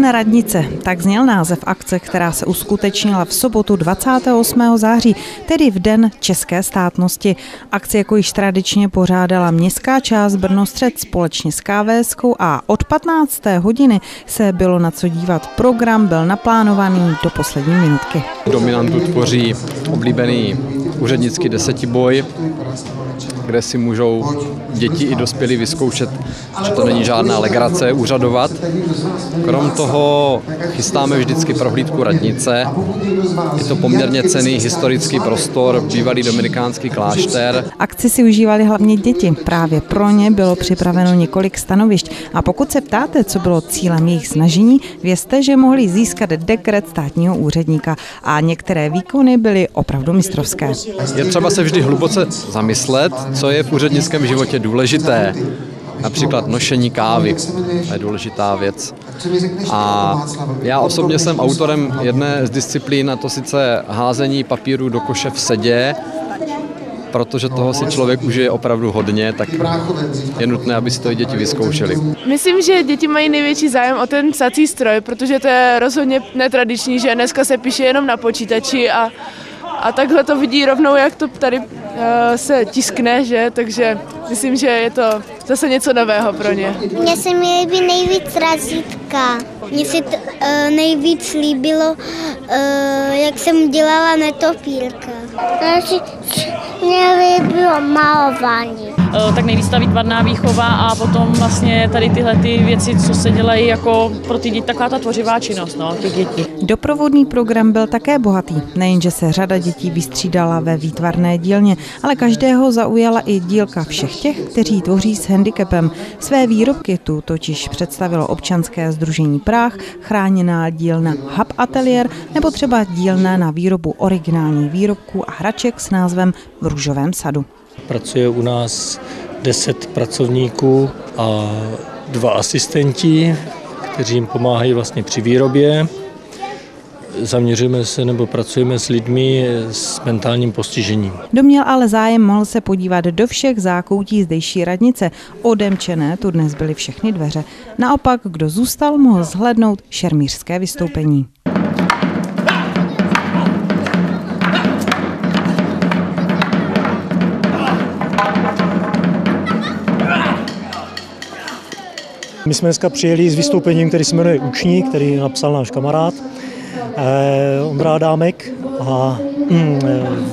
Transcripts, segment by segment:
Den radnice, tak zněl název akce, která se uskutečnila v sobotu 28. září, tedy v Den české státnosti. Akci jako již tradičně pořádala městská část Brno-střed společně s KVSkou a od 15. hodiny se bylo na co dívat. Program byl naplánovaný do poslední minutky. Dominantu tvoří oblíbený úřednický desetiboj, kde si můžou děti i dospělí vyzkoušet, že to není žádná legrace úřadovat. Krom toho chystáme vždycky prohlídku radnice. Je to poměrně cenný historický prostor, bývalý dominikánský klášter. Akci si užívali hlavně děti. Právě pro ně bylo připraveno několik stanovišť. A pokud se ptáte, co bylo cílem jejich snažení, vězte, že mohli získat dekret státního úředníka. A některé výkony byly opravdu mistrovské. Je třeba se vždy hluboce zamyslet, co je v úřednickém životě důležité. Například nošení kávy, to je důležitá věc. A já osobně jsem autorem jedné z disciplín, a to sice házení papíru do koše v sedě, protože toho si člověk užije opravdu hodně, tak je nutné, aby si to i děti vyzkoušeli. Myslím, že děti mají největší zájem o ten psací stroj, protože to je rozhodně netradiční, že dneska se píše jenom na počítači a takhle to vidí rovnou, jak to tady se tiskne, že? Takže myslím, že je to zase něco nového pro ně. Mně se mi líbí nejvíc razítka. Mně se nejvíc líbilo, jak jsem dělala netopírka. Mně líbilo malování. Tak nejvíc ta výtvarná výchova a potom vlastně tady tyhle ty věci, co se dělají jako pro ty děti, taková ta tvořivá činnost, těch dětí. Doprovodný program byl také bohatý. Nejenže se řada dětí vystřídala ve výtvarné dílně, ale každého zaujala i dílka všech těch, kteří tvoří s handicapem. Své výrobky tu totiž představilo občanské sdružení Práh, chráněná dílna Hub Atelier nebo třeba dílna na výrobu originálních výrobků a hraček s názvem V růžovém sadu. Pracuje u nás 10 pracovníků a 2 asistenti, kteří jim pomáhají vlastně při výrobě. Zaměřujeme se nebo pracujeme s lidmi s mentálním postižením. Kdo měl ale zájem, mohl se podívat do všech zákoutí zdejší radnice. Odemčené tu dnes byly všechny dveře. Naopak, kdo zůstal, mohl zhlédnout šermířské vystoupení. My jsme dneska přijeli s vystoupením, který se jmenuje Učník, který napsal náš kamarád Ondra Adámek. A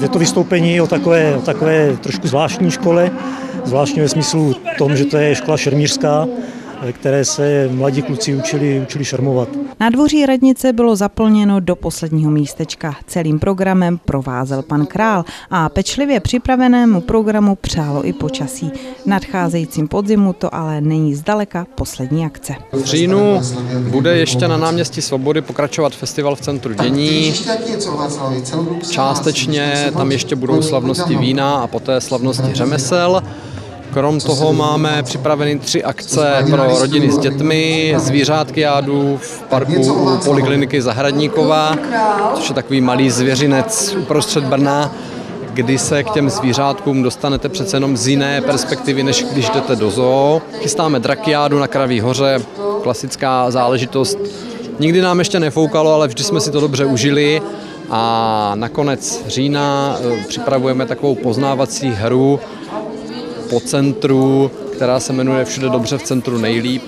je to vystoupení o takové trošku zvláštní škole, zvláštní ve smyslu tom, že to je škola šermířská, které se mladí kluci učili šermovat. Nádvoří radnice bylo zaplněno do posledního místečka. Celým programem provázel pan Král a pečlivě připravenému programu přálo i počasí. V nadcházejícím podzimu to ale není zdaleka poslední akce. V říjnu bude ještě na náměstí Svobody pokračovat festival v centru dění. Částečně tam ještě budou slavnosti vína a poté slavnosti řemesel. Krom toho máme připraveny 3 akce pro rodiny s dětmi, zvířátkyádu v parku u polikliniky Zahradníkova, což je takový malý zvěřinec uprostřed Brna, kdy se k těm zvířátkům dostanete přece jenom z jiné perspektivy, než když jdete do zoo. Chystáme drakiádu na Kraví hoře, klasická záležitost. Nikdy nám ještě nefoukalo, ale vždy jsme si to dobře užili. A na konec října připravujeme takovou poznávací hru po centru, která se jmenuje Všude dobře, v centru nejlíp.